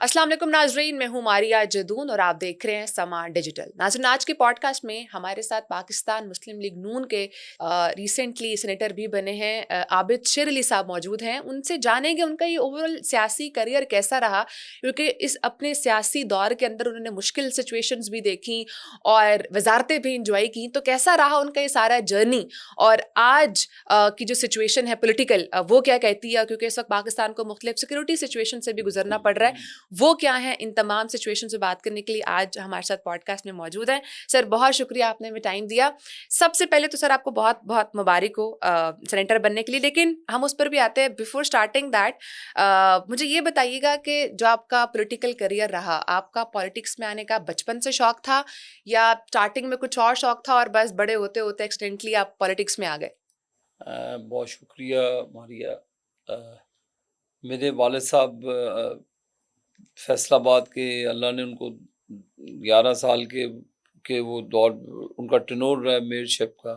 अस्सलाम वालेकुम नाजरीन, मैं हूँ मारिया जदून और आप देख रहे हैं समा डिजिटल। नाज़रीन, आज के पॉडकास्ट में हमारे साथ पाकिस्तान मुस्लिम लीग नून के रिसेंटली सेनेटर भी बने हैं आबिद शेर अली साहब मौजूद हैं। उनसे जानेंगे उनका ये ओवरऑल सियासी करियर कैसा रहा, क्योंकि इस अपने सियासी दौर के अंदर उन्होंने मुश्किल सिचुएशंस भी देखी और वजारतें भी इंजॉय की। तो कैसा रहा उनका ये सारा जर्नी, और आज की जो सिचुएशन है पोलिटिकल, वो क्या कहती है, क्योंकि इस वक्त पाकिस्तान को मुख्तलिफ सिक्योरिटी सिचुएशन से भी गुजरना पड़ रहा है। वो क्या है, इन तमाम सिचुएशन से बात करने के लिए आज हमारे साथ पॉडकास्ट में मौजूद हैं। सर, बहुत शुक्रिया, आपने हमें टाइम दिया। सबसे पहले तो सर आपको बहुत बहुत मुबारक हो सेनेटर बनने के लिए, लेकिन हम उस पर भी आते हैं। बिफोर स्टार्टिंग दैट, मुझे ये बताइएगा कि जो आपका पॉलिटिकल करियर रहा, आपका पॉलिटिक्स में आने का बचपन से शौक था या स्टार्टिंग में कुछ और शौक था और बस बड़े होते होते एक्सीडेंटली आप पॉलिटिक्स में आ गए? बहुत शुक्रिया मारिया। मेरे वालिद साहब फैसलाबाद के, अल्लाह ने उनको 11 साल के वो दौर, उनका टर्नओवर रहा मेयरशिप का।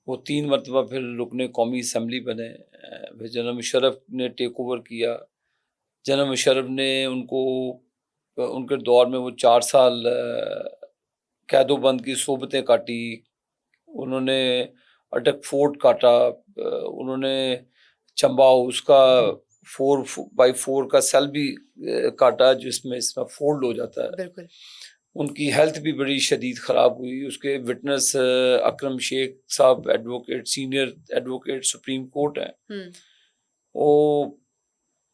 वो 3 मरतबा फिर रुकने कौमी असम्बली बने। फिर जनरल मुशर्रफ ने टेक ओवर किया। जनरल मुशर्रफ ने उनको उनके दौर में वो 4 साल कैदोबंद की सोबतें काटी। उन्होंने अटक फोर्ट काटा। उन्होंने चंबा हाउस का 4x4 का सेल भी काटा, जिसमें इसमें फोल्ड हो जाता है। बिल्कुल। उनकी हेल्थ भी बड़ी शदीद ख़राब हुई। उसके विटनेस अकरम शेख साहब, advocate, senior advocate supreme court हैं। वो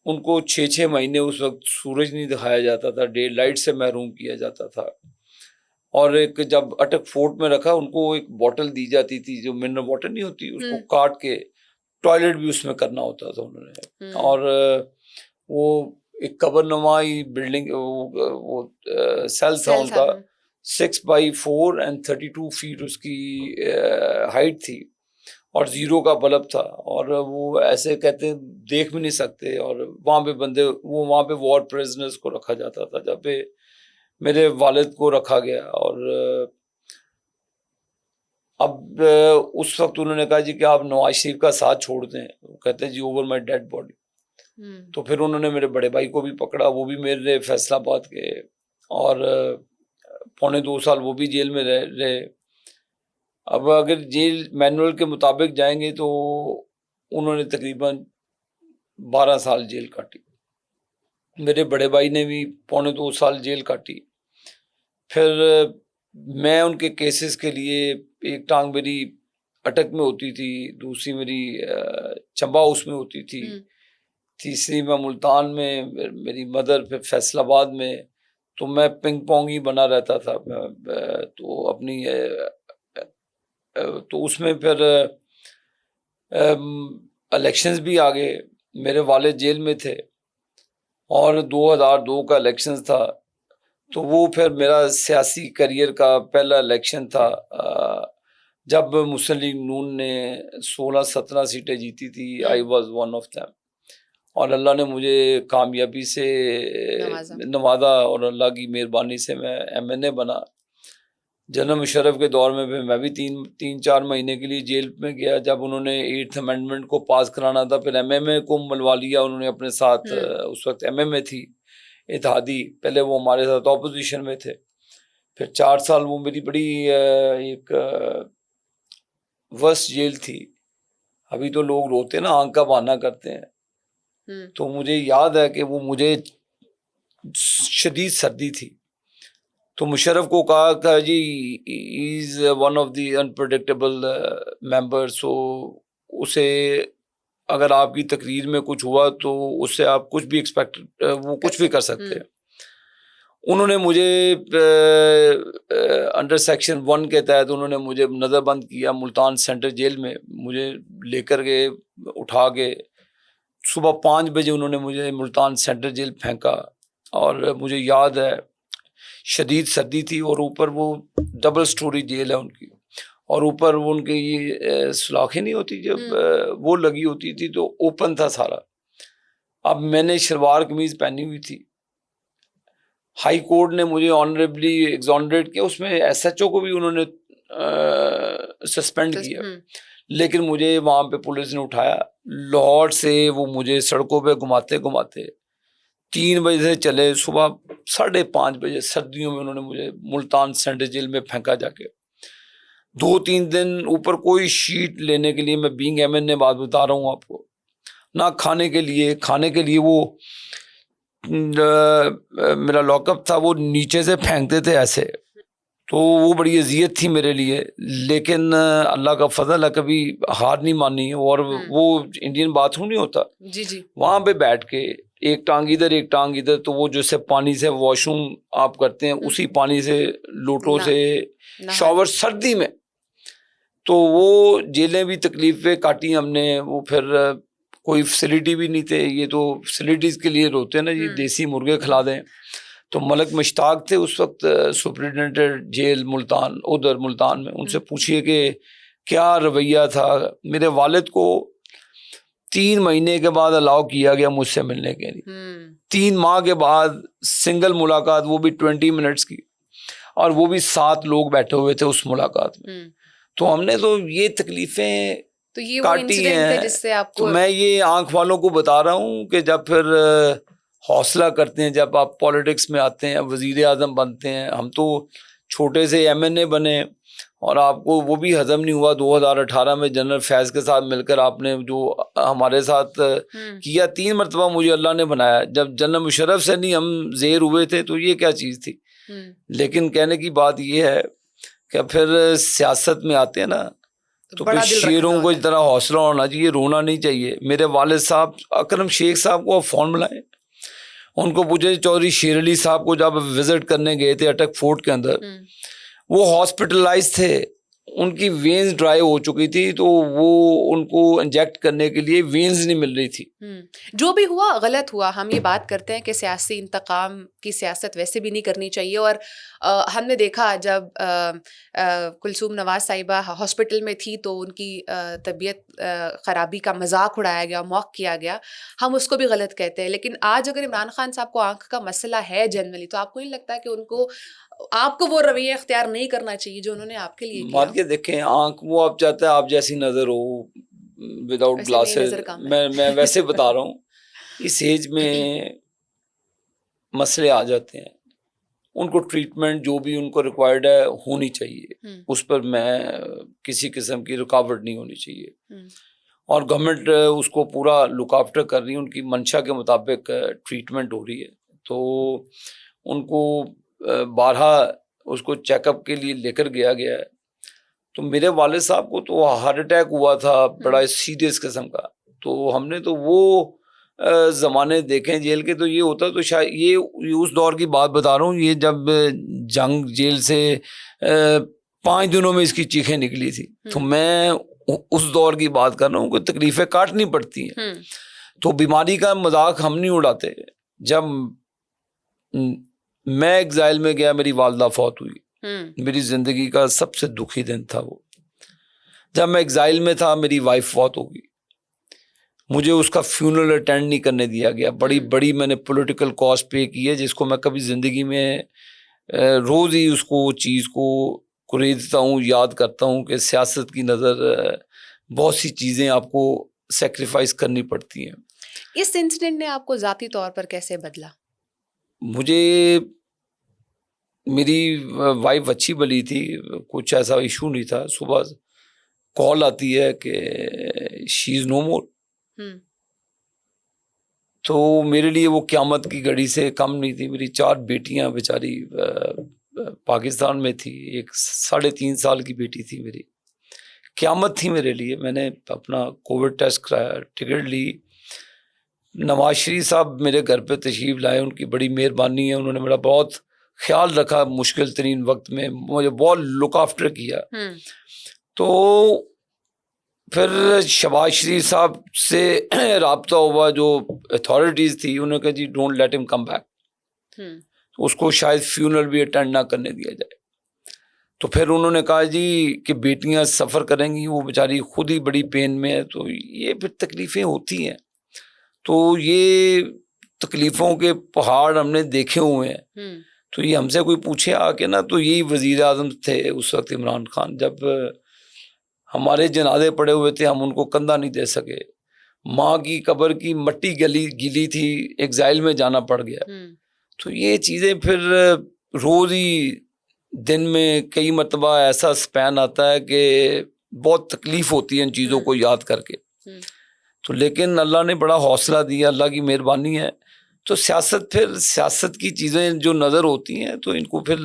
उनको 6-6 महीने उस वक्त सूरज नहीं दिखाया जाता था, डे लाइट से महरूम किया जाता था। और एक जब अटक फोर्ट में रखा, उनको एक बोतल दी जाती थी जो मिनरल वाटर नहीं होती, उसको काट के टॉयलेट भी उसमें करना होता था उन्होंने। और वो एक कबरनुमाई बिल्डिंग, वो सेल था उनका। 6x4 एंड 32 फीट उसकी हाइट थी और 0 का बल्ब था। और वो ऐसे कहते देख भी नहीं सकते। और वहाँ पे बंदे, वो वहाँ पे वॉर प्रिजनर्स को रखा जाता था, जब पे मेरे वालिद को रखा गया। और अब उस वक्त उन्होंने कहा जी कि आप नवाज शरीफ का साथ छोड़ दें। वो कहते हैं जी ओवर माई डेड बॉडी। तो फिर उन्होंने मेरे बड़े भाई को भी पकड़ा, वो भी मेरे फैसलाबाद के, और 2.25 साल वो भी जेल में रहे। अब अगर जेल मैनुअल के मुताबिक जाएंगे तो उन्होंने तकरीबन 12 साल जेल काटी। मेरे बड़े भाई ने भी 2.25 साल जेल काटी। फिर मैं उनके केसेस के लिए, एक टांग मेरी अटक में होती थी, दूसरी मेरी चंबा हाउस में होती थी, तीसरी मैं मुल्तान में, मेरी मदर फिर फैसलाबाद में। तो मैं पिंग पोंग ही बना रहता था। तो अपनी तो उसमें फिर इलेक्शंस भी आ गए। मेरे वालिद जेल में थे और 2002 का इलेक्शन था। तो वो फिर मेरा सियासी करियर का पहला इलेक्शन था, जब मुस्लिम लीग नून ने 16-17 सीटें जीती थी। I was one of them. और अल्लाह ने मुझे कामयाबी से नवाजा और अल्लाह की मेहरबानी से मैं MNA बना। जनरल मुशर्रफ के दौर में भी मैं भी 3-4 महीने के लिए जेल में गया, जब उन्होंने 8th अमेंडमेंट को पास कराना था। फिर MMA को मलवा लिया उन्होंने अपने साथ। उस वक्त MMA थी इत्तेहादी, पहले वो हमारे साथ ऑपोजिशन में थे। फिर 4 साल वो मेरी बड़ी एक वर्स्ट जेल थी। अभी तो लोग रोते ना, आंख का बहाना करते हैं। तो मुझे याद है कि वो मुझे शदीद सर्दी थी, तो मुशर्रफ को कहा था he is one of the unpredictable member, so उसे अगर आपकी तकरीर में कुछ हुआ तो उससे आप कुछ भी वो कुछ भी कर सकते हैं। उन्होंने मुझे अंडर सेक्शन 1 के तहत उन्होंने मुझे नज़रबंद किया मुल्तान सेंट्रल जेल में। मुझे लेकर गए, उठा के सुबह 5 बजे उन्होंने मुझे मुल्तान सेंट्रल जेल फेंका। और मुझे याद है शदीद सर्दी थी, और ऊपर वो डबल स्टोरी जेल है उनकी, और ऊपर वो उनके ये सलाखें नहीं होती जब वो लगी होती थी, तो ओपन था सारा। अब मैंने शलवार कमीज पहनी हुई थी। हाई कोर्ट ने मुझे ऑनरेबली एग्जॉनरेट किया, उसमें SHO को भी उन्होंने सस्पेंड किया। लेकिन मुझे वहाँ पे पुलिस ने उठाया, लाहौर से वो मुझे सड़कों पे घुमाते घुमाते 3 बजे से चले, सुबह 5:30 बजे सर्दियों में उन्होंने मुझे मुल्तान सेंट्रल जेल में फेंका जाके। 2-3 दिन ऊपर कोई शीट लेने के लिए, मैं बीइंग एमएनए बात बता रहा हूँ आपको, ना खाने के लिए वो मेरा लॉकअप था, वो नीचे से फेंकते थे ऐसे, तो वो बड़ी अजियत थी मेरे लिए। लेकिन अल्लाह का फजल है, कभी हार नहीं मानी। और वो इंडियन बाथरूम नहीं होता, जी जी, वहाँ पे बैठ के एक टांग इधर एक टांग इधर, तो वो जैसे पानी से वॉशरूम आप करते हैं, उसी पानी से लोटों से शॉवर सर्दी में, तो वो जेलें भी तकलीफें काटी हमने। वो फिर कोई फैसिलिटी भी नहीं थे, ये तो फैसिलिटीज़ के लिए रोते हैं ना जी, देसी मुर्गे खिला दें। तो मलक मुश्ताक थे उस वक्त सुपरिटेंडेंट जेल मुल्तान, उधर मुल्तान में, उनसे पूछिए कि क्या रवैया था। मेरे वालिद को 3 महीने के बाद अलाउ किया गया मुझसे मिलने के लिए। 3 माह के बाद सिंगल मुलाकात, वो भी 20 मिनट्स की, और वो भी 7 लोग बैठे हुए थे उस मुलाकात में। तो हमने तो ये तकलीफें तो ये वो काटी इंसिडेंट है जिससे आपको, तो मैं ये आंख वालों को बता रहा हूँ कि जब फिर हौसला करते हैं, जब आप पॉलिटिक्स में आते हैं, वजीर आजम बनते हैं, हम तो छोटे से एमएनए बने, और आपको वो भी हजम नहीं हुआ 2018 में जनरल फैज़ के साथ मिलकर आपने जो हमारे साथ किया। 3 मरतबा मुझे अल्लाह ने बनाया, जब जनरल मुशर्रफ से नहीं हम जेर हुए थे, तो ये क्या चीज़ थी। लेकिन कहने की बात ये है कि फिर सियासत में आते हैं ना, तो फिर शेरों को इस तरह हौसला होना चाहिए, रोना नहीं चाहिए। मेरे वालिद साहब अकरम शेख साहब को आप फ़ोन मिलाएं, उनको पूछे, चौधरी शेर अली साहब को जब विजिट करने गए थे अटक फोर्ट के अंदर, वो हॉस्पिटलाइज थे, उनकी वेन्स ड्राई हो चुकी थी, तो वो उनको इंजेक्ट करने के लिए वेन्स नहीं मिल रही थी। जो भी हुआ गलत हुआ। हम ये बात करते हैं कि सियासी इंतकाम की सियासत वैसे भी नहीं करनी चाहिए। और हमने देखा जब कुलसूम नवाज साहिबा हॉस्पिटल में थी, तो उनकी तबीयत ख़राबी का मजाक उड़ाया गया, मौक किया गया, हम उसको भी गलत कहते हैं। लेकिन आज अगर इमरान खान साहब को आंख का मसला है जनरली, तो आपको नहीं लगता है कि आपको वो रवैया इख्तियार नहीं करना चाहिए जो उन्होंने आपके लिए किया? मान के देखें, आंख वो आप चाहते हैं आप जैसी नजर हो विदाउट ग्लासेस, मैं वैसे बता रहा हूँ, इस एज में मसले आ जाते हैं, उनको ट्रीटमेंट जो भी उनको रिक्वायर्ड है होनी चाहिए, उस पर मैं किसी किस्म की रुकावट नहीं होनी चाहिए। और गवर्नमेंट उसको पूरा लुक आफ्टर कर रही है, उनकी मंशा के मुताबिक ट्रीटमेंट हो रही है। तो उनको 12 उसको चेकअप के लिए लेकर गया है। तो मेरे वालिद साहब को तो हार्ट अटैक हुआ था, बड़ा सीरियस किस्म का। तो हमने तो वो ज़माने देखे जेल के, तो ये होता तो शायद ये उस दौर की बात बता रहा हूँ, ये जब जंग जेल से 5 दिनों में इसकी चीखें निकली थी। तो मैं उस दौर की बात कर रहा हूँ कि तकलीफें काटनी पड़ती हैं। तो बीमारी का मजाक हम नहीं उड़ाते। जब मैं एग्जाइल में गया, मेरी वालदा फौत हुई, मेरी जिंदगी का सबसे दुखी दिन था वो। जब मैं एग्जाइल में था, मेरी वाइफ फौत हो गई, मुझे उसका फ्यूनरल अटेंड नहीं करने दिया गया। बड़ी मैंने पॉलिटिकल कॉस्ट पे की है, जिसको मैं कभी ज़िंदगी में रोज़ ही उसको चीज़ को कुरेदता हूँ, याद करता हूँ कि सियासत की नज़र बहुत सी चीज़ें आपको सेक्रीफाइस करनी पड़ती हैं। इस इंसिडेंट ने आपको ज़ाती तौर पर कैसे बदला? मुझे मेरी वाइफ अच्छी भली थी, कुछ ऐसा इशू नहीं था। सुबह कॉल आती है कि शी इज़ नो मोर, तो मेरे लिए वो क़यामत की घड़ी से कम नहीं थी। मेरी 4 बेटियां बेचारी पाकिस्तान में थी, एक 3.5 साल की बेटी थी मेरी, क़यामत थी मेरे लिए। मैंने अपना कोविड टेस्ट कराया, टिकट ली। नवाज शरीफ साहब मेरे घर पे तशरीफ़ लाए, उनकी बड़ी मेहरबानी है, उन्होंने मेरा बहुत ख्याल रखा मुश्किल तरीन वक्त में, मुझे बहुत लुक आफ्टर किया। तो फिर शहबाज शरीफ साहब से राब्ता हुआ, जो अथॉरिटीज़ थी, उन्होंने कहा he don't let him come back, तो उसको शायद फ्यूनरल भी अटेंड ना करने दिया जाए। तो फिर उन्होंने कहा जी कि बेटियां सफ़र करेंगी, वो बेचारी खुद ही बड़ी पेन में है, तो ये फिर तकलीफ़ें होती हैं। तो ये तकलीफ़ों के पहाड़ हमने देखे हुए हैं। तो ये हमसे कोई पूछे आके ना, तो यही वज़ीर आज़म थे उस वक्त इमरान खान, जब हमारे जनाजे पड़े हुए थे, हम उनको कंधा नहीं दे सके। माँ की कब्र की मट्टी गीली थी, एग्जाइल में जाना पड़ गया। तो ये चीज़ें फिर रोज़ ही दिन में कई मरतबा ऐसा स्पैन आता है कि बहुत तकलीफ होती है इन चीज़ों को याद करके। तो लेकिन अल्लाह ने बड़ा हौसला दिया, अल्लाह की मेहरबानी है। तो सियासत की चीज़ें जो नज़र होती हैं तो इनको फिर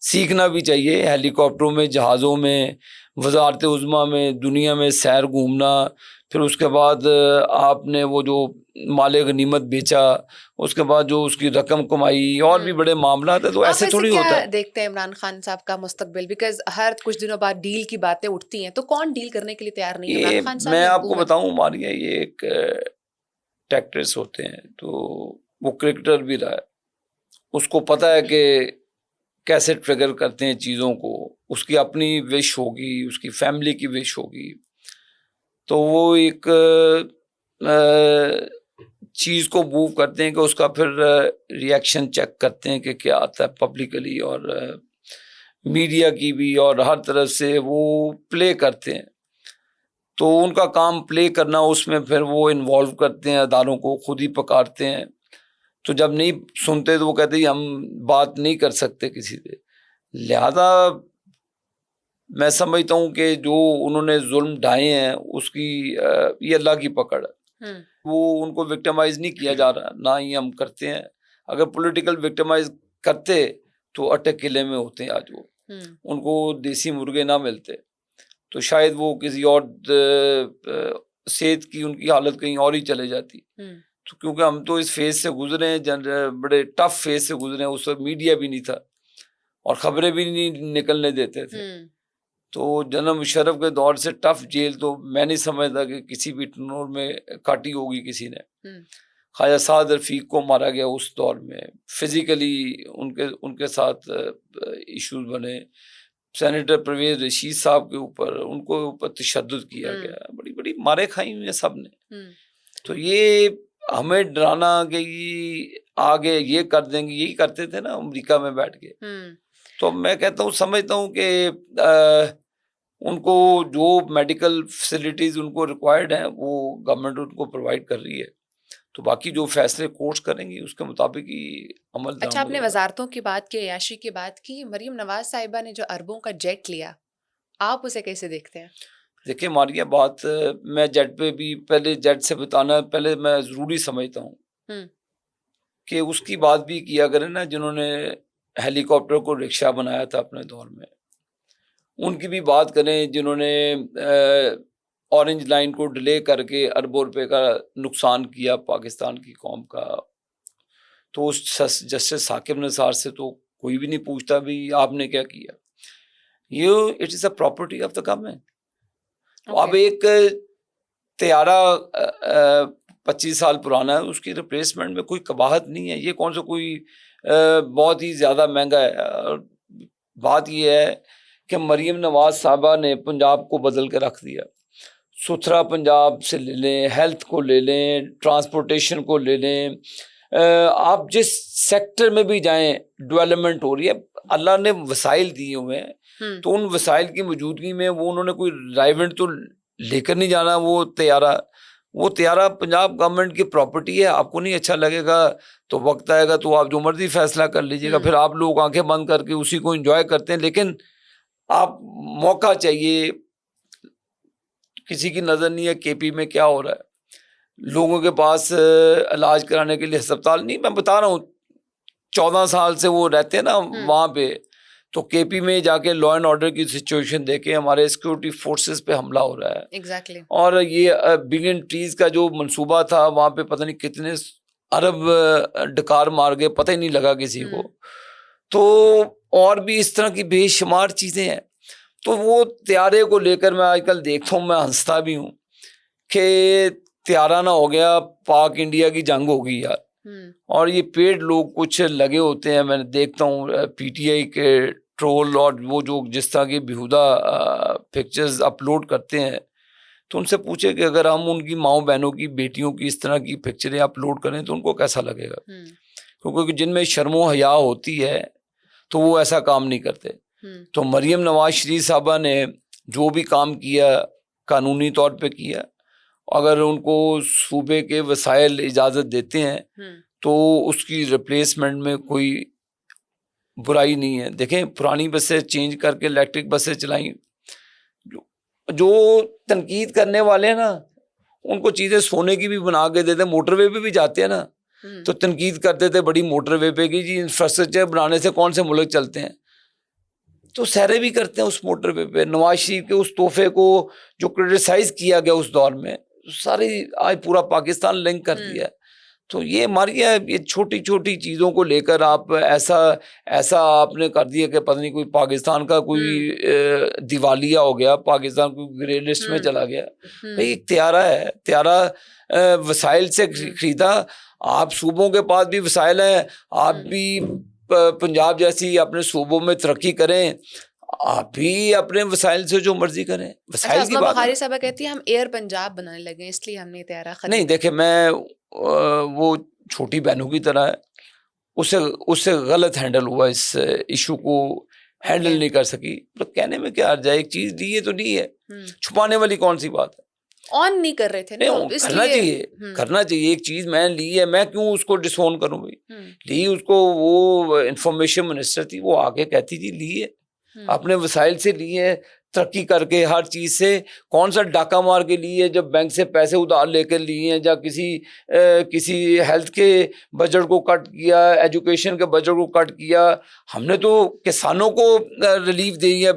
सीखना भी चाहिए। हेलीकॉप्टरों में, जहाज़ों में, वज़ारत उज़्मा में, दुनिया में सैर घूमना, फिर उसके बाद आपने वो जो माले गनीमत बेचा, उसके बाद जो उसकी रकम कमाई, और भी बड़े मामला है। तो ऐसे थोड़ी होता है। देखते हैं इमरान खान साहब का मुस्तकबिल, बिकॉज हर कुछ दिनों बाद डील की बातें उठती हैं, तो कौन डील करने के लिए तैयार नहीं है, इमरान खान साहब मैं या आपको हुकूमत? बताऊं, मारिया ये एक टेक्ट्रेस होते हैं, तो वो क्रिकेटर भी रहा है, उसको पता है कि कैसे ट्रिगर करते हैं चीज़ों को। उसकी अपनी विश होगी, उसकी फैमिली की विश होगी, तो वो एक चीज़ को मूव करते हैं कि उसका फिर रिएक्शन चेक करते हैं कि क्या आता है पब्लिकली, और मीडिया की भी, और हर तरफ से वो प्ले करते हैं। तो उनका काम प्ले करना, उसमें फिर वो इन्वॉल्व करते हैं, अदारों को खुद ही पकारते हैं। तो जब नहीं सुनते तो वो कहते हैं हम बात नहीं कर सकते किसी से। लिहाजा मैं समझता हूँ कि जो उन्होंने जुल्म ढाए हैं उसकी ये अल्लाह की पकड़ है। वो उनको विक्टिमाइज नहीं किया जा रहा, ना ही हम करते हैं। अगर पॉलिटिकल विक्टिमाइज करते तो अटक किले में होते आज वो, उनको देसी मुर्गे ना मिलते तो शायद वो किसी और सेहत की उनकी हालत कहीं और ही चले जाती। तो क्योंकि हम तो इस फेज से गुजरे हैं, बड़े टफ फेज से गुजरे हैं। उस वक्त मीडिया भी नहीं था और खबरें भी नहीं निकलने देते थे। तो जनरल मुशर्रफ के दौर से टफ जेल तो मैं नहीं समझता कि किसी भी टनोर में काटी होगी किसी ने। ख्वाजा साद रफीक को मारा गया उस दौर में, फिजिकली उनके साथ इश्यूज बने। सेनेटर परवेज रशीद साहब के ऊपर, उनको ऊपर तशद्दुद किया गया, बड़ी बड़ी मारे खाई हुई है सब ने। तो ये हमें डराना कि आगे ये कर देंगे, यही करते थे ना अमेरिका में बैठ के। तो मैं कहता हूँ, समझता हूँ कि उनको जो मेडिकल फैसिलिटीज उनको रिक्वायर्ड हैं वो गवर्नमेंट उनको प्रोवाइड कर रही है। तो बाकी जो फैसले कोर्ट्स करेंगी उसके मुताबिक ही अमल। अच्छा, आपने वजारतों की बात की, अयाशी की बात की, मरीम नवाज साहिबा ने जो अरबों का जेट लिया, आप उसे कैसे देखते हैं? देखिए मारिया, बात मैं जेट पे भी, पहले जेट से बताना पहले मैं ज़रूरी समझता हूँ कि उसकी बात भी किया करें ना जिन्होंने हेलीकॉप्टर को रिक्शा बनाया था अपने दौर में, उनकी भी बात करें जिन्होंने ऑरेंज लाइन को डिले करके अरबों रुपए का नुकसान किया पाकिस्तान की कौम का। तो उस जस्टिस साकिब निसार से तो कोई भी नहीं पूछता भी आपने क्या किया। ये it is a property of the government. अब एक तैयारा 25 साल पुराना है, उसकी रिप्लेसमेंट में कोई कबाहत नहीं है। ये कौन सा कोई बहुत ही ज़्यादा महंगा है। बात ये है कि मरीम नवाज साहबा ने पंजाब को बदल के रख दिया। सुथरा पंजाब से ले लें, हेल्थ को ले लें, ट्रांसपोर्टेशन को ले लें, आप जिस सेक्टर में भी जाएं डेवलपमेंट हो रही है। अल्लाह ने वसाइल दिए हुए हैं, तो उन वसाइल की मौजूदगी में वो उन्होंने कोई ड्राइवेंट तो लेकर नहीं जाना। वो तैयारा पंजाब गवर्नमेंट की प्रॉपर्टी है। आपको नहीं अच्छा लगेगा तो वक्त आएगा तो आप जो मर्जी फैसला कर लीजिएगा। फिर आप लोग आंखें बंद करके उसी को एंजॉय करते हैं। लेकिन आप मौका चाहिए, किसी की नज़र नहीं है केपी में क्या हो रहा है। लोगों के पास इलाज कराने के लिए अस्पताल नहीं। मैं बता रहा हूँ 14 साल से वो रहते हैं ना वहाँ पे, तो केपी में जाके लॉ एंड ऑर्डर की सिचुएशन देखे हमारे सिक्योरिटी फोर्सेस पे हमला हो रहा है। Exactly. और ये बिलियन ट्रीज का जो मंसूबा था वहाँ पे पता नहीं कितने अरब डकार मार गए, पता ही नहीं लगा किसी को। तो और भी इस तरह की बेशुमार चीज़ें हैं। तो वो त्यारे को लेकर मैं आजकल देखता हूँ, मैं हंसता भी हूँ कि त्यारा ना हो गया, पाक इंडिया की जंग होगी यार। और ये पेड लोग कुछ लगे होते हैं, मैं देखता हूँ पीटीआई के ट्रोल, और वो जो जिस तरह की बेहुदा पिक्चर्स अपलोड करते हैं, तो उनसे पूछे कि अगर हम उनकी माओ बहनों की बेटियों की इस तरह की पिक्चरें अपलोड करें तो उनको कैसा लगेगा। क्योंकि जिनमें शर्मो हया होती है तो वो ऐसा काम नहीं करते। तो मरियम नवाज शरीफ साहबा ने जो भी काम किया कानूनी तौर पे किया, अगर उनको सूबे के वसाइल इजाज़त देते हैं तो उसकी रिप्लेसमेंट में कोई बुराई नहीं है। देखें, पुरानी बसें चेंज करके इलेक्ट्रिक बसें चलाई, जो तनकीद करने वाले हैं ना, उनको चीज़ें सोने की भी बना के देते। मोटरवे पे भी जाते हैं ना, तो तनकीद करते थे बड़ी मोटरवे पे की जी इंफ्रास्ट्रक्चर बनाने से कौन से मुल्क चलते हैं, तो सैरे भी करते हैं उस मोटरवे पे। नवाज शरीफ के उस तोहफे को जो क्रिटिसाइज किया गया उस दौर में, सारी आज पूरा पाकिस्तान लिंक कर दिया। तो ये मारिए, ये छोटी छोटी चीज़ों को लेकर आप ऐसा आपने कर दिया कि पता नहीं कोई पाकिस्तान का कोई दिवालिया हो गया, पाकिस्तान कोई ग्रे लिस्ट में चला गया। भाई एक त्यारा है, त्यारा वसाइल से खरीदा। आप सूबों के पास भी वसाइल हैं, आप भी पंजाब जैसी अपने सूबों में तरक्की करें, आप भी अपने वसाइल से जो मर्जी करें। वसाइल की बात बुखारी साहब कहती है हम एयर पंजाब बनाने लगे इसलिए हमने त्यारा खरीदा। नहीं, देखे, मैं वो छोटी बहनों की तरह है, उससे गलत हैंडल हुआ, इस इशू को हैंडल नहीं कर सकी। तो कहने में क्या अर्ज है, एक चीज ली है तो ली है, छुपाने वाली कौन सी बात है। ऑन नहीं कर रहे थे ना, करना चाहिए, करना चाहिए। एक चीज मैं ली है, मैं क्यों उसको डिसोन करूं भाई। ली उसको, वो इंफॉर्मेशन मिनिस्टर थी, वो आगे कहती थी ली है, अपने वसाइल से ली है, तरक्की करके हर चीज से। कौन सा डाका मार के लिए है जब बैंक से पैसे उधार लेकर लिए हैं, या किसी हेल्थ के बजट को कट किया, एजुकेशन के बजट को कट किया। हमने तो किसानों को रिलीफ दी है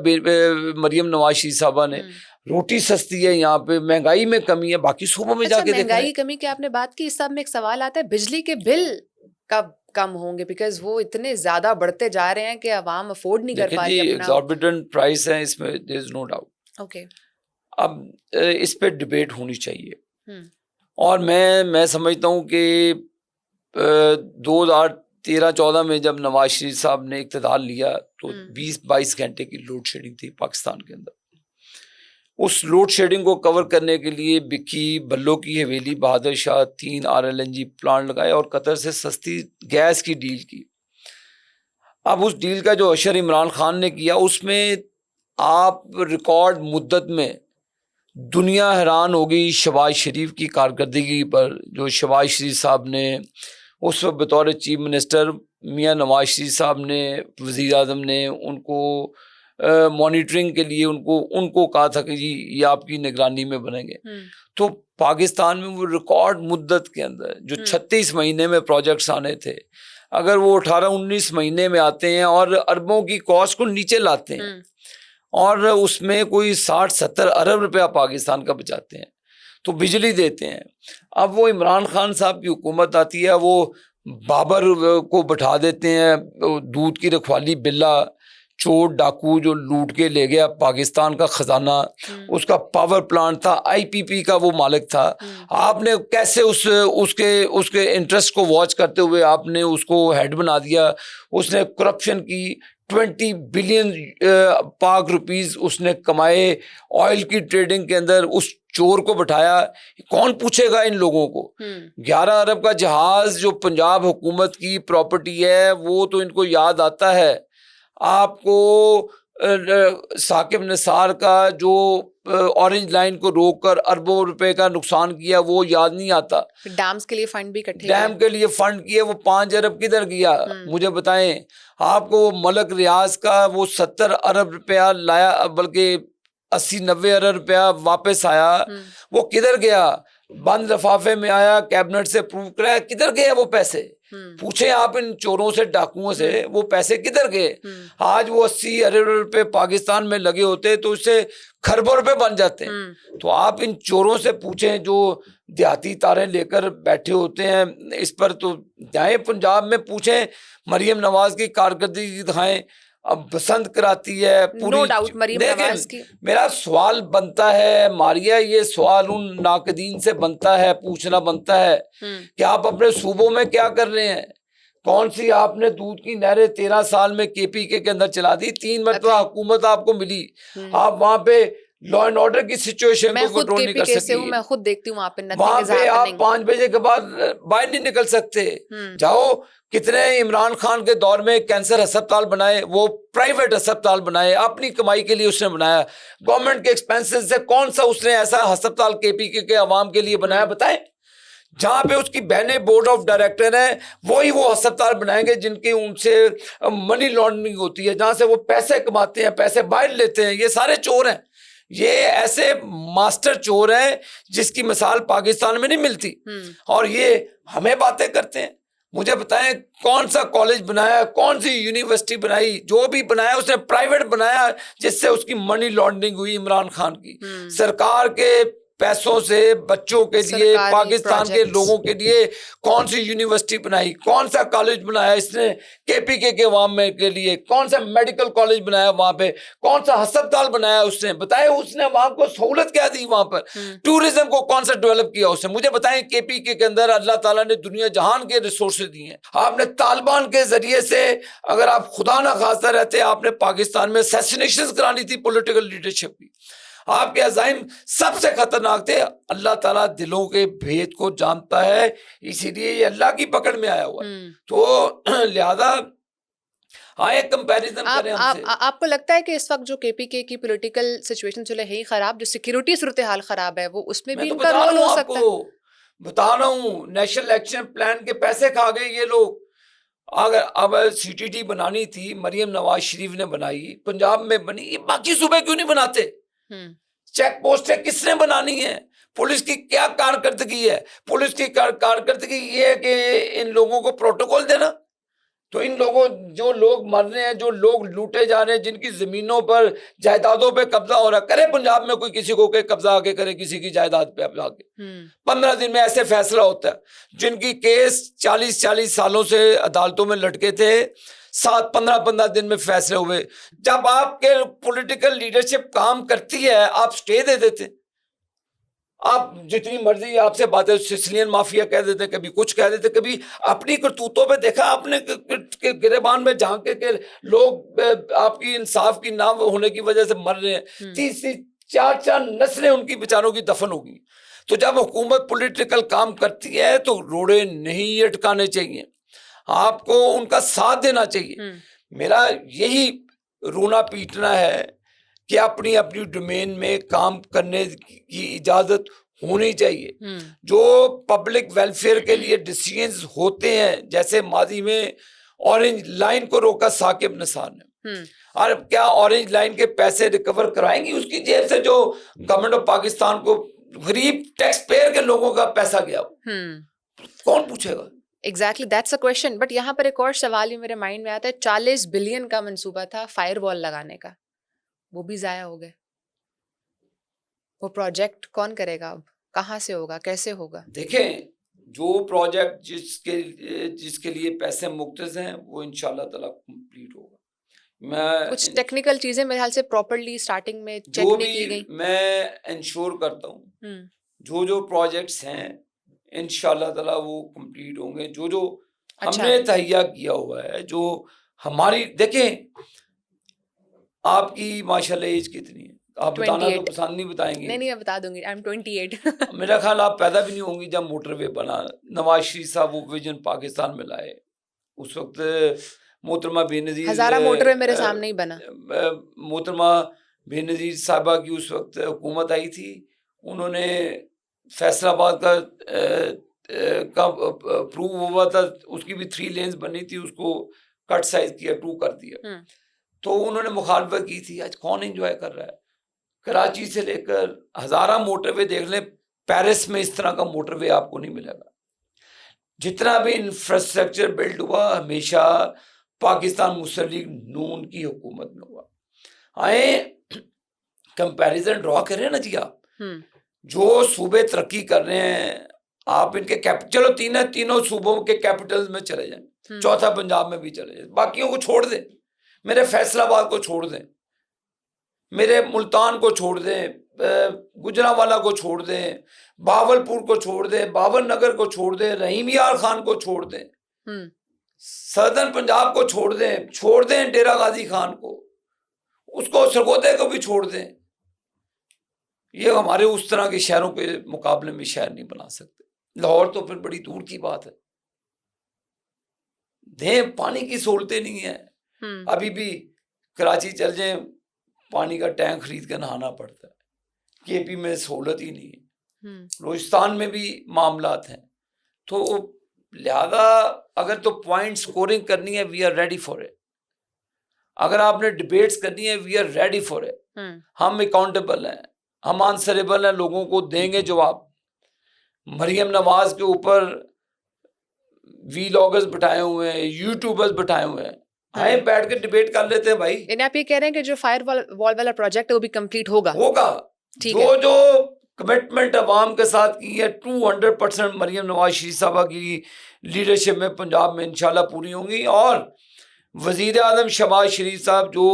मरियम नवाज शरीफ साहबा ने। रोटी सस्ती है यहाँ पे, महंगाई में कमी है, बाकी सूबों में जाके महंगाई की कमी की आपने बात की, इस सब में एक सवाल आता है, बिजली के बिल कब कम होंगे? बिकॉज वो इतने ज्यादा बढ़ते जा रहे हैं कि अवाम अफोर्ड नहीं कर पा रही है। एक्सॉर्बिटेंट प्राइस है इसमें, there is no doubt. Okay, अब इस पे डिबेट होनी चाहिए। और मैं समझता हूँ कि 2013-14 में जब नवाज शरीफ साहब ने इक़्तिदार लिया तो 20-22 घंटे की लोड शेडिंग थी पाकिस्तान के अंदर। उस लोड शेडिंग को कवर करने के लिए बिक्की, बल्लो की हवेली, बहादुर शाह 3 RLNG प्लांट लगाए और कतर से सस्ती गैस की डील की। अब उस डील का जो अशर इमरान खान ने किया, उसमें आप रिकॉर्ड मुद्दत में दुनिया हैरान होगी शहबाज शरीफ की कारकर्दगी पर। जो शहबाज शरीफ साहब ने उस वक्त बतौर चीफ मिनिस्टर, मियाँ नवाज शरीफ साहब ने, वज़ीर आज़म ने उनको मॉनिटरिंग के लिए उनको कहा था कि जी ये आपकी निगरानी में बनेंगे। तो पाकिस्तान में वो रिकॉर्ड मुद्दत के अंदर जो 36 महीने में प्रोजेक्ट्स आने थे, अगर वो 18-19 महीने में आते हैं और अरबों की कॉस्ट को नीचे लाते हैं और उसमें कोई 60-70 अरब रुपया पाकिस्तान का बचाते हैं, तो बिजली देते हैं। अब वो इमरान खान साहब की हुकूमत आती है, वो बाबर को बैठा देते हैं, दूध की रखवाली बिल्ला, चोर डाकू जो लूट के ले गया पाकिस्तान का खजाना, उसका पावर प्लांट था, IPP का वो मालिक था। आपने कैसे उसके इंटरेस्ट को वॉच करते हुए आपने उसको हेड बना दिया। उसने करप्शन की, 20 बिलियन पाक रुपीस उसने कमाए ऑयल की ट्रेडिंग के अंदर। उस चोर को बैठाया, कौन पूछेगा इन लोगों को। 11 अरब का जहाज जो पंजाब हुकूमत की प्रॉपर्टी है, वो तो इनको याद आता है। आपको साकिब निसार का जो ऑरेंज लाइन को रोककर अरबों रुपए का नुकसान किया, वो याद नहीं आता। डैम्स के लिए फंड भी इकट्ठे, डैम के लिए फंड किए, वो 5 अरब किधर गया मुझे बताएं। आपको मलक रियाज का वो 70 अरब रुपया लाया, बल्कि 80-90 अरब रुपया वापस आया, वो किधर गया? बंद लिफाफे में आया, कैबिनेट से अप्रूव कराया, किधर गए वो पैसे? पूछे आप इन चोरों से, डाकुओं से, वो पैसे किधर गए? आज वो 80 अरब रुपए पाकिस्तान में लगे होते तो उससे खरबों रुपए बन जाते हैं। तो आप इन चोरों से पूछें जो देहाती तारे लेकर बैठे होते हैं इस पर, तो जाए पंजाब में पूछें, मरियम नवाज की कारकर्दगी दिखाएं। अब बसंत कराती है पूरी, नो डाउट मरियम नवाज की। मेरा सवाल बनता है मारिया, ये सवाल उन नाकदीन से बनता है, पूछना बनता है कि आप अपने सूबों में क्या कर रहे हैं। कौन सी आपने दूध की नहरें 13 साल में KPK के अंदर चला दी, 3 मरतबा हुकूमत आपको मिली, आप वहां पे लॉ एंड ऑर्डर की सिचुएशन मैं को खुद कंट्रोल नहीं कर केपीके से हूँ, सकी। मैं खुद देखती हूँ वहां पे वहां नथिंग इज पे आप हैपनिंग। 5 बजे के बाद बाहर नहीं निकल सकते। जाओ, कितने इमरान खान के दौर में कैंसर अस्पताल बनाए, वो प्राइवेट अस्पताल बनाए, अपनी कमाई के लिए उसने बनाया। गवर्नमेंट के एक्सपेंसेस से कौन सा उसने ऐसा अस्पताल केपीके के अवाम के लिए बनाया, बताएं? जहां पे उसकी बहनें बोर्ड ऑफ डायरेक्टर है, वही वो अस्पताल बनाएंगे जिनकी उनसे मनी लॉन्ड्रिंग होती है, जहां से वो पैसे कमाते हैं, पैसे बाहर लेते हैं। ये सारे चोर हैं, ये ऐसे मास्टर चोर हैं जिसकी मिसाल पाकिस्तान में नहीं मिलती। और ये हमें बातें करते हैं। मुझे बताएं कौन सा कॉलेज बनाया, कौन सी यूनिवर्सिटी बनाई? जो भी बनाया उसने प्राइवेट बनाया, जिससे उसकी मनी लॉन्ड्रिंग हुई इमरान खान की। सरकार के पैसों से बच्चों के लिए, पाकिस्तान के लोगों के लिए कौन सी यूनिवर्सिटी बनाई, कौन सा कॉलेज बनाया इसने केपीके के अवाम में के लिए? कौन सा मेडिकल कॉलेज बनाया वहां पे? कौन सा अस्पताल बनाया उसने? बताए उसने अवाम को सहूलत क्या दी वहां पर? टूरिज्म को कौन सा डेवलप किया उसने? मुझे बताएं, केपीके के अंदर अल्लाह ताला ने दुनिया जहान के रिसोर्सेज दिए हैं। आपने तालिबान के जरिए से, अगर आप खुदा ना खास्ता रहते, आपने पाकिस्तान में असैसिनेशंस करानी थी पॉलिटिकल लीडरशिप की। आपके अज़ाइम सबसे खतरनाक थे। अल्लाह ताला दिलों के भेद को जानता है, इसीलिए ये अल्लाह की पकड़ में आया हुआ है। तो लिहाजा आए कंपैरिजन करें हमसे। आपको लगता है कि इस वक्त जो केपीके की पॉलिटिकल सिचुएशन चले है ही खराब, जो सिक्योरिटी सूरत हाल खराब है, वो उसमें भी इनका रोल हो सकता है? बता रहा हूँ, नेशनल एक्शन प्लान के पैसे खा गए ये लोग। अगर अब सीटीटी बनानी थी, मरियम नवाज शरीफ ने बनाई, पंजाब में बनी, ये बाकी सूबे क्यों नहीं बनाते? चेक पोस्टें किसने बनानी है? पुलिस की क्या कारकर्दगी है? पुलिस की कारकर्दगी ये है कि इन लोगों को प्रोटोकॉल देना। तो इन लोगों, जो लोग मर रहे हैं, जो लोग लूटे जा रहे हैं, जिनकी जमीनों पर, जायदादों पे कब्जा हो रहा है, करे पंजाब में कोई किसी को के कब्जा आके करे किसी की जायदाद पे आके, 15 दिन में ऐसे फैसला होता है। जिनकी केस 40-40 सालों से अदालतों में लटके थे, 7-15 दिन में फैसले हुए। जब आपके पॉलिटिकल लीडरशिप काम करती है, आप स्टे दे देते। आप जितनी मर्जी आपसे बातें, सिसिलियन माफिया कह देते, कभी कुछ कह देते, कभी अपनी करतूतों पे देखा आपने गिरेबान में झांक के लोग आपकी इंसाफ की ना होने की वजह से मर रहे हैं। 3-4 नस्लें उनकी बेचारों की दफन होगी। तो जब हुकूमत पॉलिटिकल काम करती है तो रोड़े नहीं अटकाने चाहिए, आपको उनका साथ देना चाहिए। मेरा यही रोना पीटना है कि अपनी अपनी डोमेन में काम करने की इजाजत होनी चाहिए। जो पब्लिक वेलफेयर के लिए डिसीजंस होते हैं, जैसे माजी में ऑरेंज लाइन को रोका साकिब निसार ने, और क्या ऑरेंज लाइन के पैसे रिकवर कराएंगी उसकी जेब से, जो गवर्नमेंट ऑफ पाकिस्तान को, गरीब टैक्स पेयर के लोगों का पैसा गया? कौन पूछेगा? Exactly, that's a question. But यहाँ पर एक और सवाल ही मेरे माइंड में आता है। 40 बिलियन का मंसूबा था फायरवॉल लगाने का, वो भी जाया हो गए। वो प्रोजेक्ट कौन करेगा अब? कहाँ से होगा, कैसे होगा? देखें, जो प्रोजेक्ट जिसके लिए पैसे मुख्तस हैं, वो इंशाल्लाह ताला कंप्लीट होगा। मैं कुछ टेक्निकल चीजें मेरे ख्याल से प्रॉपर्ली स्टार्टिंग में चेक नहीं की गई। मैं इंश्योर करता हूँ जो प्रोजेक्ट्स हैं इंशाल्लाह ताला वो कंप्लीट होंगे। जो हमने तहैया किया हुआ है, जो हमारी, देखें आपकी माशाल्लाह एज कितनी है? आप बताना तो पसंद नहीं बताएंगे। नहीं, मैं बता दूंगी, आई एम 28। मेरा ख्याल आप पैदा भी नहीं होंगी जब मोटरवे बना। नवाज शरीफ साहब वो विजन पाकिस्तान में लाए, उस वक्त मोहतरमा बेनज़ीर, हज़ारा मोटरवे मेरे सामने ही बना। मोहतरमा बेनज़ीर साहबा की उस वक्त हुकूमत आई थी, उन्होंने फैसलाबाद का अप्रूव हुआ था, उसकी भी 3 लेन्स बनी थी, उसको कट साइज किया, 2 कर दिया। तो उन्होंने मुखालफत की थी। आज कौन एंजॉय कर रहा है? कराची से लेकर हज़ारा मोटरवे देख लें, पेरिस में इस तरह का मोटरवे आपको नहीं मिलेगा। जितना भी इंफ्रास्ट्रक्चर बिल्ड हुआ हमेशा पाकिस्तान मुस्लिम लीग नून की हुकूमत में हुआ। आए कंपैरिजन ड्रॉ करें ना जी आप, जो सूबे तरक्की कर रहे हैं, आप इनके चलो तीनों सूबों के कैपिटल्स में चले जाएं, चौथा पंजाब में भी चले जाएं, बाकियों को छोड़ दें, मेरे फैसलाबाद को छोड़ दें, मेरे मुल्तान को छोड़ दें, गुजरांवाला को छोड़ दें, बावलपुर को छोड़ दें, बाबर नगर को छोड़ दें, रहीम यार खान को छोड़ दें, सदर्न पंजाब को छोड़ दें डेरा गाजी खान को, उसको सरगोदे को भी छोड़ दें, ये हमारे उस तरह के शहरों के मुकाबले में शहर नहीं बना सकते। लाहौर तो फिर बड़ी दूर की बात है। दें, पानी की सहूलतें नहीं है। अभी भी कराची चल जाए, पानी का टैंक खरीद कर नहाना पड़ता है। केपी में सहूलत ही नहीं है। बलूचिस्तान में भी मामलात हैं। तो लिहाजा अगर तो पॉइंट स्कोरिंग करनी है, we are ready for it. अगर आपने डिबेट्स करनी है, we are ready for it. हम अकाउंटेबल हैं, हम आंसरेबल हैं, लोगों को देंगे जवाब। मरियम नवाज के ऊपर वीलॉगर्स बैठाए हुए हैं, यूट्यूबर्स बैठाए हुए हैं, आए बैठ के डिबेट कर लेते हैं भाई। यानी आप ये कह रहे हैं कि जो फायर वॉल वाला प्रोजेक्ट है वो भी कंप्लीट होगा? जो कमिटमेंट अवाम के साथ की है 200% मरियम नवाज शरीफ साहबा की लीडरशिप में पंजाब में इंशाल्लाह पूरी होंगी। और वजीर आजम शहबाज शरीफ साहब जो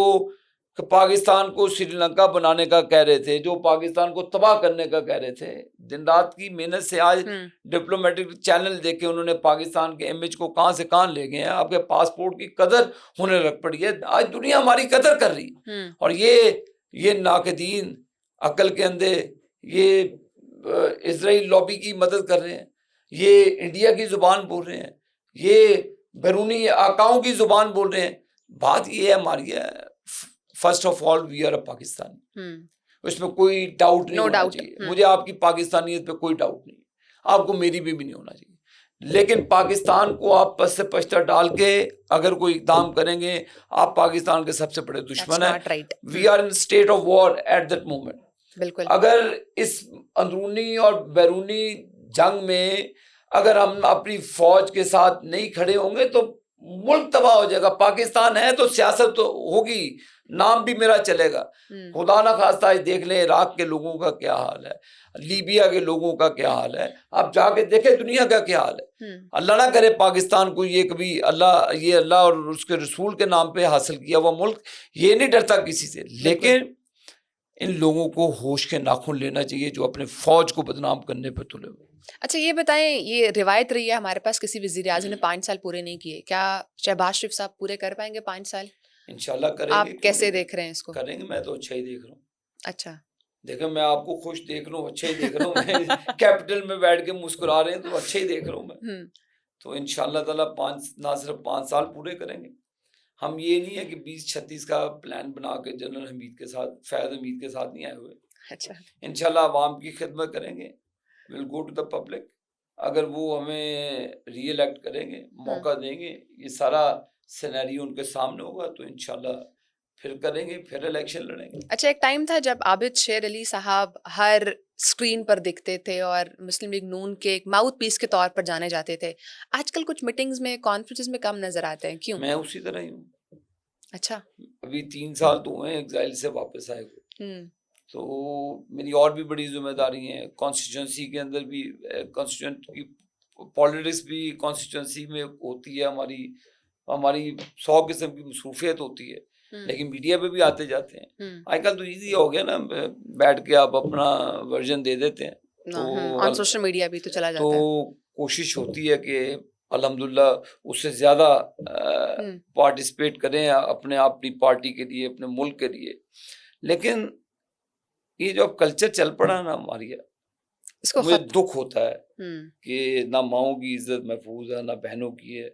पाकिस्तान को श्रीलंका बनाने का कह रहे थे, जो पाकिस्तान को तबाह करने का कह रहे थे, दिन रात की मेहनत से आज डिप्लोमेटिक चैनल देके उन्होंने पाकिस्तान के इमेज को कहां से कहां ले गए हैं। आपके पासपोर्ट की कदर होने लग पड़ी है। आज दुनिया हमारी कदर कर रही है। और ये नाकदीन, अकल के अंधे, ये इजराइल लॉबी की मदद कर रहे हैं, ये इंडिया की जुबान बोल रहे हैं, ये बैरूनी आकाओं की जुबान बोल रहे हैं। बात ये है हमारी है, first of all we are a Pakistani. उसमें कोई डाउट नहीं होना चाहिए। मुझे आपकी पाकिस्तानियत पे कोई डाउट नहीं, आपको मेरी भी नहीं होना चाहिए। लेकिन पाकिस्तान को आप पस से पश्ता डाल के अगर कोई इकदाम करेंगे, आप पाकिस्तान के सबसे बड़े दुश्मन हैं। We are in state of war at that moment. बिल्कुल। अगर इस अंदरूनी और बैरूनी जंग में अगर हम अपनी फौज के साथ नहीं खड़े होंगे तो मुल्क तबाह हो जाएगा। पाकिस्तान है तो सियासत तो होगी, नाम भी मेरा चलेगा। खुदा ना खास्ता देख लें इराक के लोगों का क्या हाल है, लीबिया के लोगों का क्या हाल है, आप जाके देखें दुनिया का क्या हाल है। अल्लाह ना करे पाकिस्तान को ये कभी अल्लाह और उसके रसूल के नाम पे हासिल किया हुआ मुल्क ये नहीं डरता किसी से। लेकिन इन लोगों को होश के नाखून लेना चाहिए जो अपने फौज को बदनाम करने पर तुले हुए। अच्छा ये बताएं, ये रिवायत रही है हमारे पास किसी वजीर आज़म ने 5 साल पूरे नहीं किए, क्या शहबाज शरीफ साहब पूरे कर पाएंगे 5 साल? इंशाल्लाह करेंगे। आप कैसे देख रहे हैं इसको? करेंगे, मैं तो अच्छा ही देख रहा हूँ। अच्छा, देखो मैं आपको खुश देख रहा हूँ, अच्छा ही देख रहा हूँ। मैं कैपिटल में बैठ के मुस्कुरा रहे हैं तो अच्छा ही देख रहा हूँ मैं। तो इंशाल्लाह ताला ना सिर्फ 5 साल पूरे करेंगे। हम ये नहीं है कि 2036 का प्लान बना के जनरल हमीद के साथ, फैज हमीद के साथ नहीं आए हुए। अच्छा, इंशाल्लाह अवाम की खिदमत करेंगे, will go to the public. अगर वो हमें री इलेक्ट करेंगे, मौका देंगे, ये सारा सिनेरियो उनके सामने होगा तो इंशाल्लाह फिर करेंगे, फिर इलेक्शन लड़ेंगे। अच्छा एक टाइम था जब आबिद शेर अली साहब हर स्क्रीन पर दिखते थे और मुस्लिम लीग नून के एक माउथ पीस के तौर पर जाने जाते थे। आजकल कुछ मीटिंग्स में, कॉन्फ्रेंसेस में कम नजर आते हैं, क्यों? मैं उसी तरह ही हूँ। अच्छा, अभी 3 साल तो हुए एग्जाइल से वापस आए हुए। तो मेरी और भी बड़ी जिम्मेदारी हैं। कॉन्स्टिट्यूंसी के अंदर भी कॉन्स्टिट्यूंट की पॉलिटिक्स भी कॉन्स्टिट्यूंसी में होती है। हमारी 100 किस्म की मसरूफियत होती है, लेकिन मीडिया पे भी आते जाते हैं। आजकल तो इजी हो गया ना, बैठ के आप अपना वर्जन दे देते हैं तो ऑन सोशल मीडिया भी तो चला जाता है। तो कोशिश होती है कि अल्हम्दुलिल्लाह उससे ज़्यादा पार्टिसिपेट करें अपनी पार्टी के लिए, अपने मुल्क के लिए। लेकिन ये जो कल्चर चल पड़ा ना हमारी, इसको मुझे दुख होता है कि ना माओं की इज्जत महफूज है, ना बहनों की है।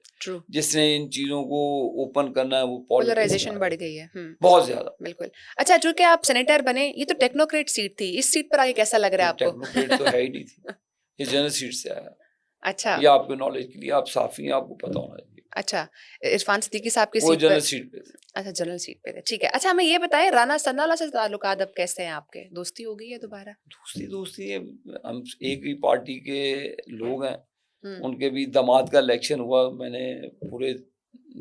जिसने इन चीजों को ओपन करना है वो पोलराइजेशन बढ़ गई है बहुत ज्यादा। बिल्कुल। अच्छा, जो कि आप सेनेटर बने, ये तो टेक्नोक्रेट सीट थी, इस सीट पर आगे कैसा लग रहा है आपको? टेक्नोक्रेट तो है ही नहीं थी, ये जनरल सीट से आया। अच्छा, ये आपके नॉलेज के लिए, आप साफी हैं, आपको पता होना चाहिए। अच्छा, इरफान सिद्दीकी साहब की वो सीट जनरल पर? सीट पे थे। अच्छा, जनरल सीट पे थे, ठीक है। अच्छा हमें ये बताएं, राना सन्नाला से ताल्लुकात अब कैसे हैं आपके? दोस्ती हो गई है दोबारा? दोस्ती है, हम एक ही पार्टी के लोग हैं। उनके भी दामाद का इलेक्शन हुआ, मैंने पूरे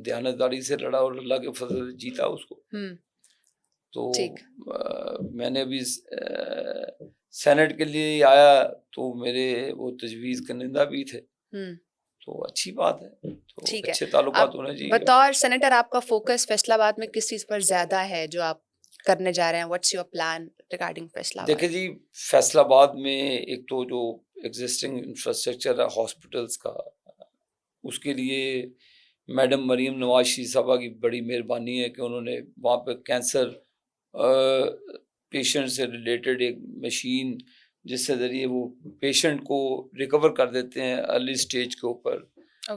दयानतदारी से लड़ा और अल्लाह के फजल से जीता उसको। तो मैंने भी सेनेट के लिए आया तो मेरे वो तजवीज़ कनिंदा भी थे, तो अच्छी बात है। तो ठीक है, अच्छे ताल्लुकात होने चाहिए। बतौर सेनेटर आपका फोकस फैसलाबाद में किस चीज़ पर ज़्यादा है जो आप करने जा रहे हैं? What's your plan regarding Faisalabad? देखिए जी, फैसलाबाद में एक तो जो एग्जिस्टिंग इंफ्रास्ट्रक्चर है हॉस्पिटल्स का, उसके लिए मैडम मरीम नवाज शरीफ साहबा की बड़ी मेहरबानी है कि उन्होंने वहाँ पे कैंसर पेशेंट से रिलेटेड एक मशीन जिससे ज़रिए वो पेशेंट को रिकवर कर देते हैं अर्ली स्टेज के ऊपर,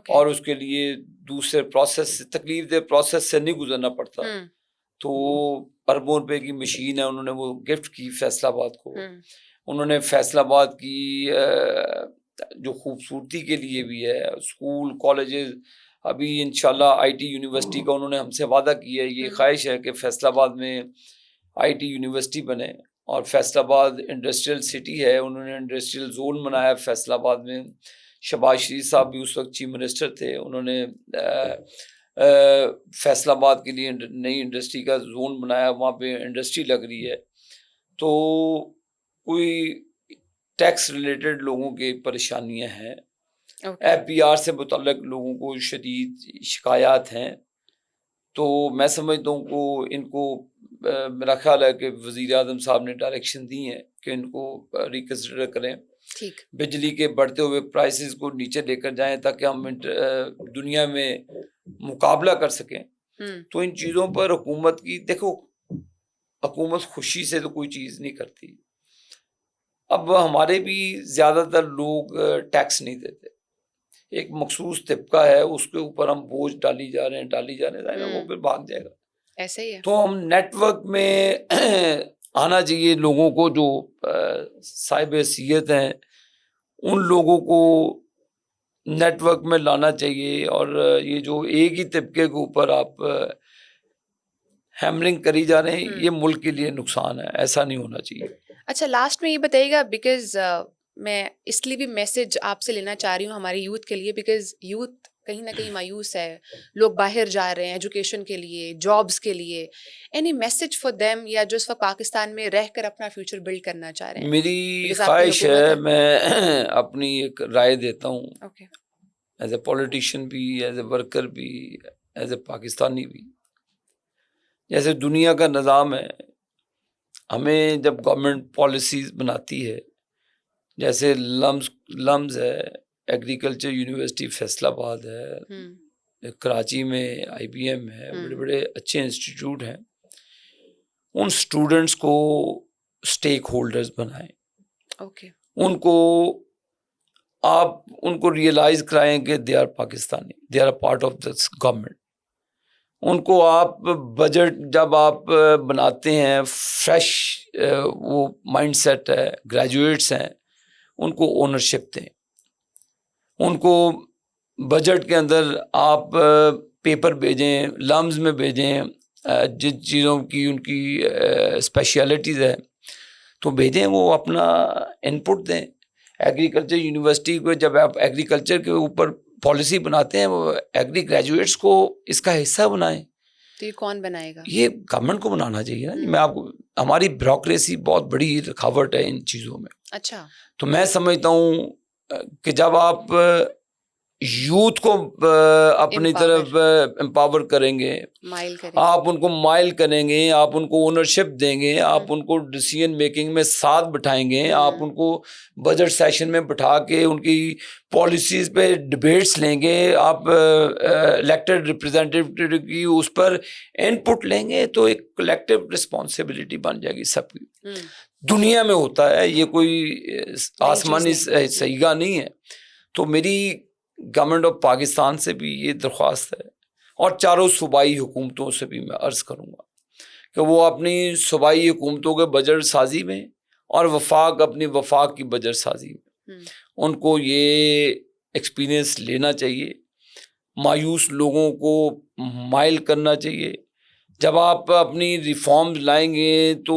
और उसके लिए दूसरे प्रोसेस से, तकलीफ दे प्रोसेस से नहीं गुजरना पड़ता। तो अरबों रुपए की मशीन है, उन्होंने वो गिफ्ट की फैसलाबाद को। उन्होंने फैसलाबाद की जो खूबसूरती के लिए भी है, स्कूल कॉलेजेस, अभी इंशाल्लाह आईटी यूनिवर्सिटी का उन्होंने हमसे वादा किया है, ये ख्वाहिश है कि फैसलाबाद में आईटी यूनिवर्सिटी बने। और फैसलाबाद इंडस्ट्रियल सिटी है, उन्होंने इंडस्ट्रियल जोन बनाया फैसलाबाद में। शहबाज शरीफ साहब भी उस वक्त चीफ मिनिस्टर थे, उन्होंने फैसलाबाद के लिए नई इंडस्ट्री का जोन बनाया, वहाँ पे इंडस्ट्री लग रही है। तो कोई टैक्स रिलेटेड लोगों की परेशानियां हैं, एफपीआर से मुतल्लिक लोगों को शदीद शिकायत हैं। तो मैं समझता हूँ को इनको मेरा ख्याल है कि वज़ीर आज़म साहब ने डायरेक्शन दी है कि इनको रिकन्सिडर करें, ठीक, बिजली के बढ़ते हुए प्राइसेस को नीचे लेकर जाएं ताकि हम दुनिया में मुकाबला कर सकें। तो इन चीज़ों पर हुकूमत की, देखो हुकूमत खुशी से तो कोई चीज़ नहीं करती। अब हमारे भी ज़्यादातर लोग टैक्स नहीं देते, एक मखसूस तबका है उसके ऊपर हम बोझ डाली जा रहे हैं, वो फिर भाग जाएगा। ऐसे ही है। तो हम नेटवर्क में आना चाहिए लोगों को, जो साहिब हैसियत हैं उन लोगों को नेटवर्क में लाना चाहिए। और ये जो एक ही तबके के ऊपर आप हैमरिंग करी जा रहे हैं, ये मुल्क के लिए नुकसान है, ऐसा नहीं होना चाहिए। अच्छा, लास्ट में ये बताइएगा, बिकॉज मैं इसलिए भी मैसेज आपसे लेना चाह रही हूँ हमारे यूथ के लिए, बिकॉज यूथ कहीं ना कहीं मायूस है, लोग बाहर जा रहे हैं एजुकेशन के लिए, जॉब्स के लिए। एनी मैसेज फॉर देम, या जो इस वक्त पाकिस्तान में रहकर अपना फ्यूचर बिल्ड करना चाह रहे हैं? मेरी ख्वाहिश है, मैं अपनी एक राय देता हूँ, एज ए पॉलिटिशियन भी, एज ए वर्कर भी, एज ए पाकिस्तानी भी। जैसे दुनिया का निज़ाम है, हमें जब गवर्नमेंट पॉलिसीज बनाती है, जैसे लम्स है, एग्रीकल्चर यूनिवर्सिटी फैसलाबाद है, कराची में आईबीएम है, बड़े बड़े अच्छे इंस्टीट्यूट हैं, उन स्टूडेंट्स को स्टेक होल्डर्स बनाएं। उनको आप उनको रियलाइज कराएं कि they are Pakistani, they are part of this government. उनको आप बजट जब आप बनाते हैं, फ्रेश वो माइंडसेट है, ग्रेजुएट्स हैं, उनको ओनरशिप दें। उनको बजट के अंदर आप पेपर भेजें, लम्स में भेजें, जिन चीज़ों की उनकी स्पेशलिटीज़ है तो भेजें, वो अपना इनपुट दें। एग्रीकल्चर यूनिवर्सिटी को जब आप एग्रीकल्चर के ऊपर पॉलिसी बनाते हैं, वो एग्री ग्रेजुएट्स को इसका हिस्सा बनाएं। तो ये कौन बनाएगा? ये गवर्नमेंट को बनाना चाहिए ना। मैं आपको, हमारी ब्यूरोक्रेसी बहुत बड़ी रुकावट है इन चीज़ों में। अच्छा, तो मैं समझता हूँ कि जब आप यूथ को अपनी तरफ एम्पावर करेंगे, आप उनको माइल करेंगे, आप उनको ओनरशिप देंगे, आप उनको डिसीजन मेकिंग में साथ बिठाएंगे, आप उनको बजट सेशन में बिठा के उनकी पॉलिसीज पे डिबेट्स लेंगे, आप इलेक्टेड रिप्रेजेंटेटिव की उस पर इनपुट लेंगे, तो एक कलेक्टिव रिस्पॉन्सिबिलिटी बन जाएगी सबकी। दुनिया में होता है, ये कोई आसमानी सहीगा नहीं है। तो मेरी गवर्नमेंट ऑफ पाकिस्तान से भी ये दरख्वास्त है, और चारों सूबाई हुकूमतों से भी मैं अर्ज़ करूँगा कि वो अपनी सूबाई हुकूमतों के बजट साजी में और अपनी वफाक की बजट साजी में उनको ये एक्सपीरियंस लेना चाहिए। मायूस लोगों को माइल करना चाहिए। जब आप अपनी रिफॉर्म्स लाएंगे तो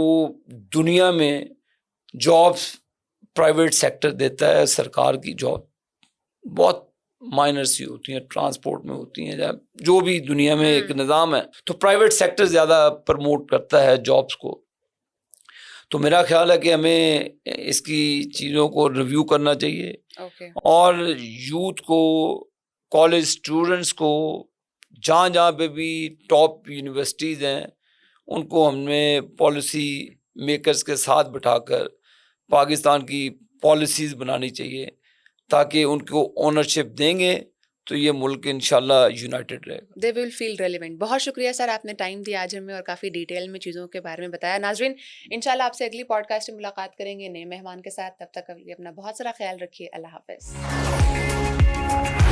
दुनिया में जॉब्स प्राइवेट सेक्टर देता है, सरकार की जॉब बहुत माइनर सी होती हैं, ट्रांसपोर्ट में होती हैं, जो भी दुनिया में एक निज़ाम है, तो प्राइवेट सेक्टर ज़्यादा प्रमोट करता है जॉब्स को। तो मेरा ख्याल है कि हमें इसकी चीज़ों को रिव्यू करना चाहिए। और यूथ को, कॉलेज स्टूडेंट्स को, जहाँ जहाँ पे भी टॉप यूनिवर्सिटीज़ हैं, उनको हमें पॉलिसी मेकर्स के साथ बिठाकर पाकिस्तान की पॉलिसीज़ बनानी चाहिए, ताकि उनको ओनरशिप देंगे तो ये मुल्क इंशाल्लाह यूनाइटेड रहेगा। They will feel relevant. बहुत शुक्रिया सर, आपने टाइम दिया आज हमें और काफ़ी डिटेल में चीज़ों के बारे में बताया। नाजरीन, इंशाल्लाह आपसे अगली पॉडकास्ट में मुलाकात करेंगे नए मेहमान के साथ। तब तक के लिए अपना बहुत सारा ख्याल रखिए। अल्लाह हाफ़िज़।